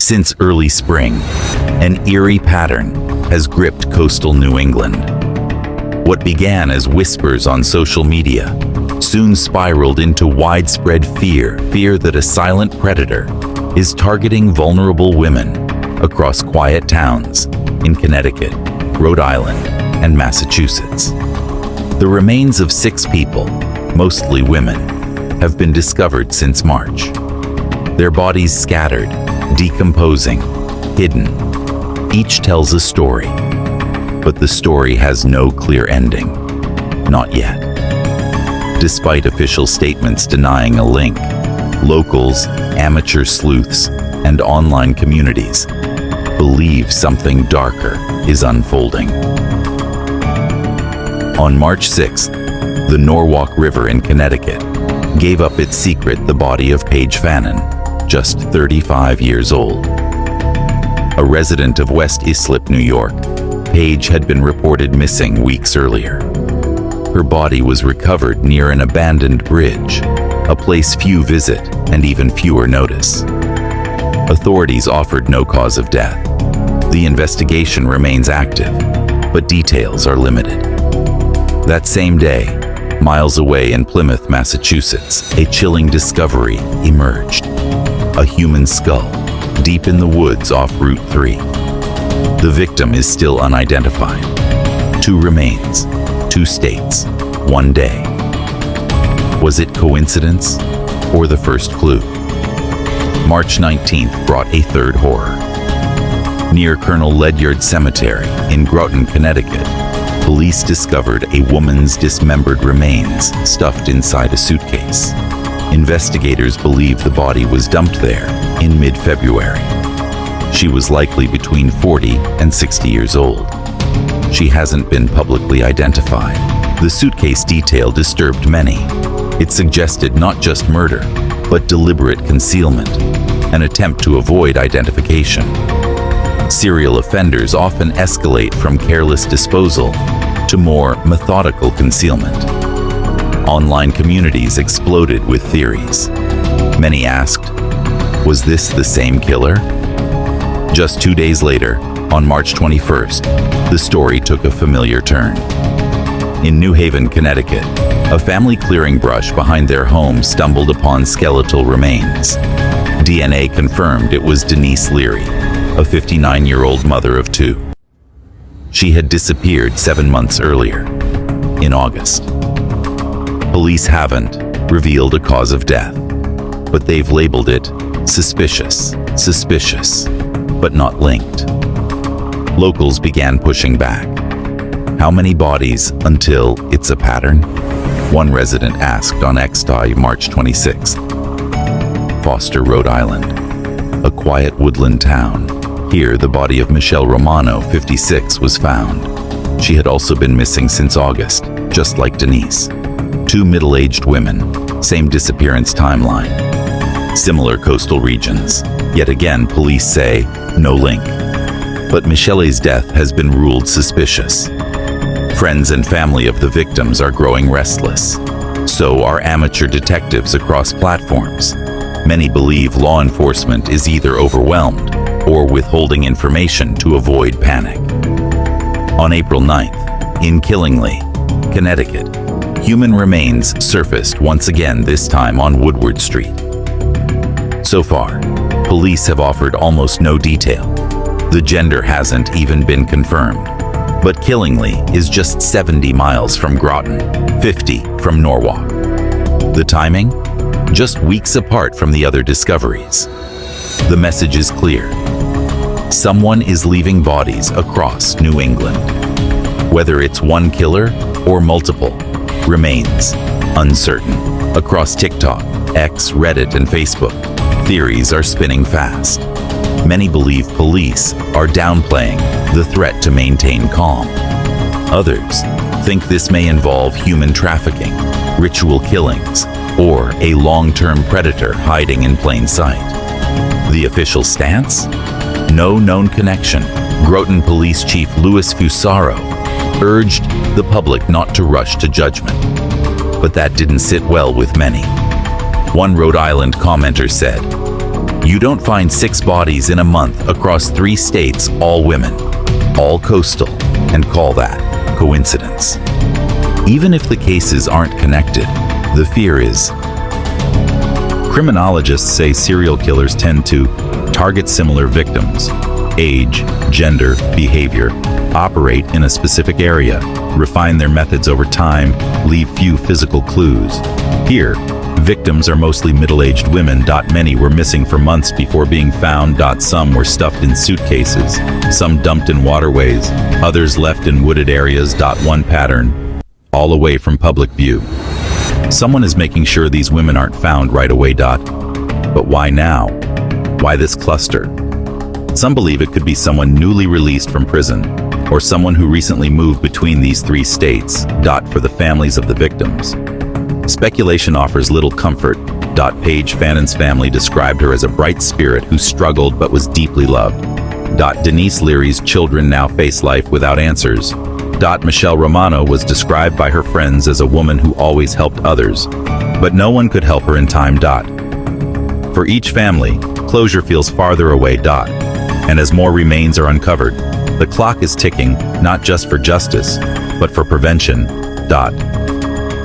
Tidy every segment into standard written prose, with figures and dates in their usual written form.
Since early spring, an eerie pattern has gripped coastal New England. What began as whispers on social media soon spiraled into widespread fear that a silent predator is targeting vulnerable women across quiet towns in Connecticut, Rhode Island, and Massachusetts. The remains of 6 people, mostly women, have been discovered since March. Their bodies scattered, decomposing, hidden. Each tells a story, but the story has no clear ending. Not yet. Despite official statements denying a link, locals, amateur sleuths, and online communities believe something darker is unfolding. On March 6th, the Norwalk River in Connecticut gave up its secret, the body of Paige Fannin, just 35 years old. A resident of West Islip, New York, Paige had been reported missing weeks earlier. Her body was recovered near an abandoned bridge, a place few visit and even fewer notice. Authorities offered no cause of death. The investigation remains active, but details are limited. That same day, miles away in Plymouth, Massachusetts, a chilling discovery emerged. A human skull, deep in the woods off Route 3. The victim is still unidentified. 2 remains, 2 states, 1 day. Was it coincidence or the first clue? March 19th brought a third horror. Near Colonel Ledyard Cemetery in Groton, Connecticut, police discovered a woman's dismembered remains stuffed inside a suitcase. Investigators believe the body was dumped there in mid-February. She was likely between 40 and 60 years old. She hasn't been publicly identified. The suitcase detail disturbed many. It suggested not just murder, but deliberate concealment, an attempt to avoid identification. Serial offenders often escalate from careless disposal to more methodical concealment. Online communities exploded with theories. Many asked, was this the same killer? Just 2 days later, on March 21st, the story took a familiar turn. In New Haven, Connecticut, a family clearing brush behind their home stumbled upon skeletal remains. DNA confirmed it was Denise Leary, a 59-year-old mother of 2. She had disappeared 7 months earlier, in August. Police haven't revealed a cause of death, but they've labeled it suspicious, but not linked. Locals began pushing back. How many bodies until it's a pattern? One resident asked on March 26th. Foster, Rhode Island, a quiet woodland town. Here, the body of Michelle Romano, 56, was found. She had also been missing since August, just like Denise. 2 middle-aged women, same disappearance timeline. Similar coastal regions. Yet again, police say, no link. But Michelle's death has been ruled suspicious. Friends and family of the victims are growing restless. So are amateur detectives across platforms. Many believe law enforcement is either overwhelmed or withholding information to avoid panic. On April 9th, in Killingly, Connecticut, human remains surfaced once again, this time on Woodward Street. So far, police have offered almost no detail. The gender hasn't even been confirmed. But Killingly is just 70 miles from Groton, 50 from Norwalk. The timing? Just weeks apart from the other discoveries. The message is clear. Someone is leaving bodies across New England. Whether it's one killer or multiple remains uncertain. Across TikTok, X, Reddit, and Facebook, theories are spinning fast. Many believe police are downplaying the threat to maintain calm. Others think this may involve human trafficking, ritual killings, or a long-term predator hiding in plain sight. The official stance? No known connection. Groton Police Chief Louis Fusaro urged the public not to rush to judgment. But that didn't sit well with many. One Rhode Island commenter said, You don't find 6 bodies in a month across 3 states, all women, all coastal, and call that coincidence. Even if the cases aren't connected, the fear is. Criminologists say serial killers tend to target similar victims, age, gender, behavior, operate in a specific area, refine their methods over time, leave few physical clues. Here, victims are mostly middle-aged women. Many were missing for months before being found. Some were stuffed in suitcases, some dumped in waterways, others left in wooded areas. One pattern, all away from public view. Someone is making sure these women aren't found right away. But why now? Why this cluster? Some believe it could be someone newly released from prison, or someone who recently moved between these 3 states. For the families of the victims, speculation offers little comfort. Paige Fannon's family described her as a bright spirit who struggled but was deeply loved. Denise Leary's children now face life without answers. Michelle Romano was described by her friends as a woman who always helped others, but no one could help her in time. For each family, closure feels farther away. And as more remains are uncovered, the clock is ticking, not just for justice, but for prevention.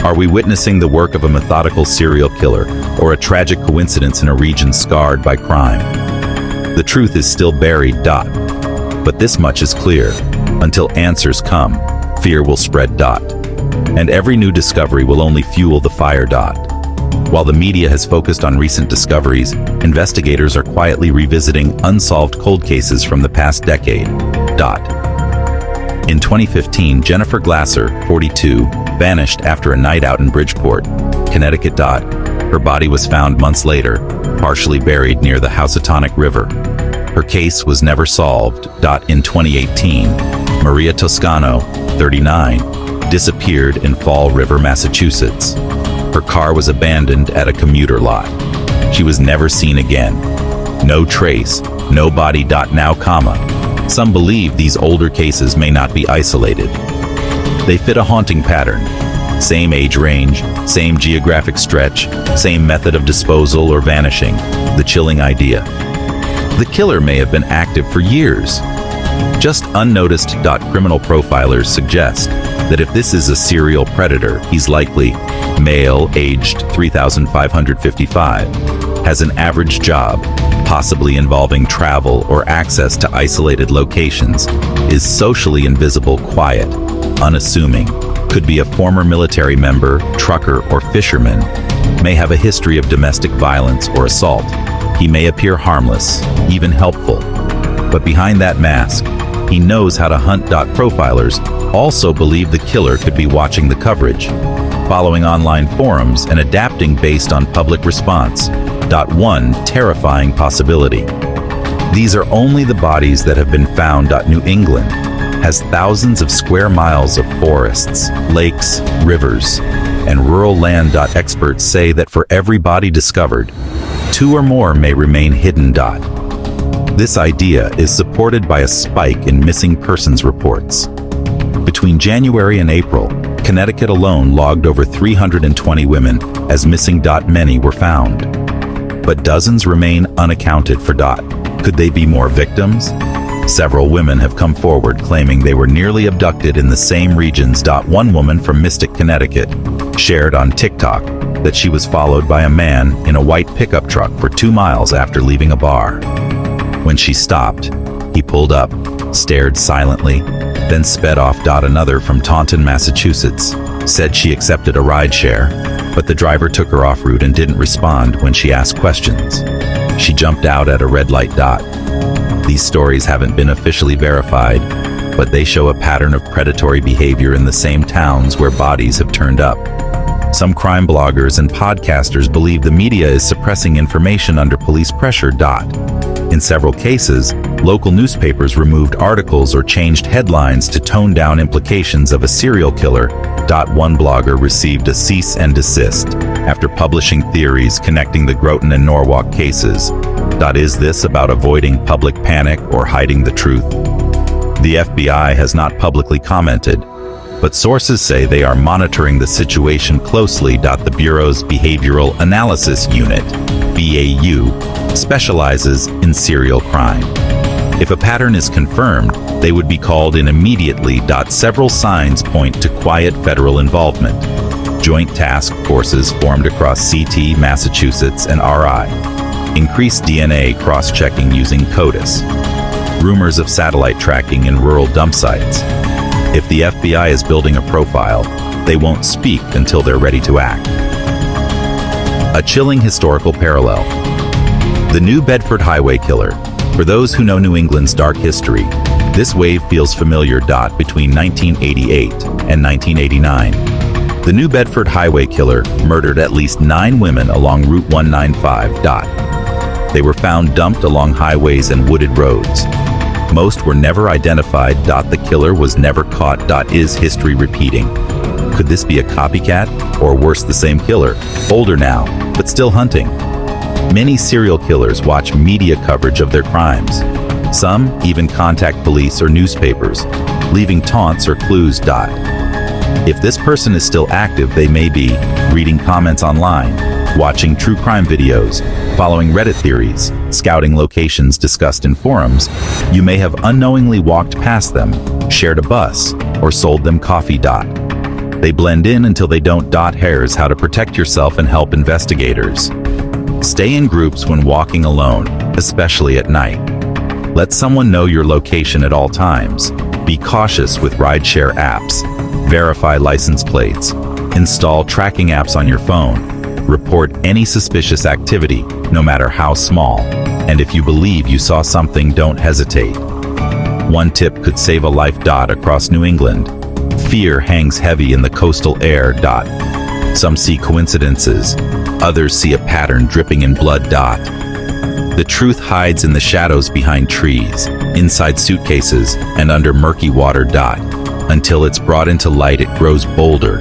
Are we witnessing the work of a methodical serial killer or a tragic coincidence in a region scarred by crime? The truth is still buried. But this much is clear. Until answers come, fear will spread. And every new discovery will only fuel the fire. While the media has focused on recent discoveries, investigators are quietly revisiting unsolved cold cases from the past decade. In 2015, Jennifer Glasser, 42, vanished after a night out in Bridgeport, Connecticut. Her body was found months later, partially buried near the Housatonic River. Her case was never solved. In 2018, Maria Toscano, 39, disappeared in Fall River, Massachusetts. Her car was abandoned at a commuter lot. She was never seen again. No trace, no body. Now, some believe these older cases may not be isolated. They fit a haunting pattern. Same age range, same geographic stretch, same method of disposal or vanishing. The chilling idea. The killer may have been active for years, just unnoticed. Criminal profilers suggest that if this is a serial predator, he's likely male, aged 3,555, has an average job, possibly involving travel or access to isolated locations, is socially invisible, quiet, unassuming, could be a former military member, trucker, or fisherman, may have a history of domestic violence or assault. He may appear harmless, even helpful, but behind that mask, he knows how to hunt. Profilers also believe the killer could be watching the coverage, following online forums, and adapting based on public response. One terrifying possibility. These are only the bodies that have been found. New England has thousands of square miles of forests, lakes, rivers, and rural land. Experts say that for every body discovered, 2 or more may remain hidden. This idea is supported by a spike in missing persons reports. Between January and April, Connecticut alone logged over 320 women as missing. Many were found, but dozens remain unaccounted for. Could they be more victims? Several women have come forward claiming they were nearly abducted in the same regions. One woman from Mystic, Connecticut, shared on TikTok that she was followed by a man in a white pickup truck for 2 miles after leaving a bar. When she stopped, he pulled up, stared silently, then sped off. Another from Taunton, Massachusetts, said she accepted a rideshare, but the driver took her off route and didn't respond when she asked questions. She jumped out at a red light. These stories haven't been officially verified, but they show a pattern of predatory behavior in the same towns where bodies have turned up. Some crime bloggers and podcasters believe the media is suppressing information under police pressure. In several cases, local newspapers removed articles or changed headlines to tone down implications of a serial killer. One blogger received a cease and desist after publishing theories connecting the Groton and Norwalk cases. Is this about avoiding public panic or hiding the truth? The FBI has not publicly commented, but sources say they are monitoring the situation closely. The Bureau's Behavioral Analysis Unit, BAU, specializes in serial crime. If a pattern is confirmed, they would be called in immediately. Several signs point to quiet federal involvement. Joint task forces formed across CT, Massachusetts, and RI. Increased DNA cross-checking using CODIS. Rumors of satellite tracking in rural dump sites. If the FBI is building a profile, they won't speak until they're ready to act. A chilling historical parallel. The new Bedford Highway killer. For those who know New England's dark history, this wave feels familiar. Between 1988 and 1989, the New Bedford Highway killer murdered at least 9 women along Route 195. They were found dumped along highways and wooded roads. Most were never identified. The killer was never caught. Is history repeating? Could this be a copycat, or worse, the same killer, older now, but still hunting? Many serial killers watch media coverage of their crimes. Some even contact police or newspapers, leaving taunts or clues. If this person is still active, they may be reading comments online, watching true crime videos, following Reddit theories, scouting locations discussed in forums. You may have unknowingly walked past them, shared a bus, or sold them coffee. They blend in until they don't. Here's how to protect yourself and help investigators. Stay in groups when walking alone, especially at night. Let someone know your location at all times. Be cautious with rideshare apps. Verify license plates. Install tracking apps on your phone. Report any suspicious activity, no matter how small. And if you believe you saw something, don't hesitate. One tip could save a life. Across New England, fear hangs heavy in the coastal air. Some see coincidences. Others see a pattern dripping in blood. The truth hides in the shadows behind trees, inside suitcases, and under murky water. Until it's brought into light, it grows bolder,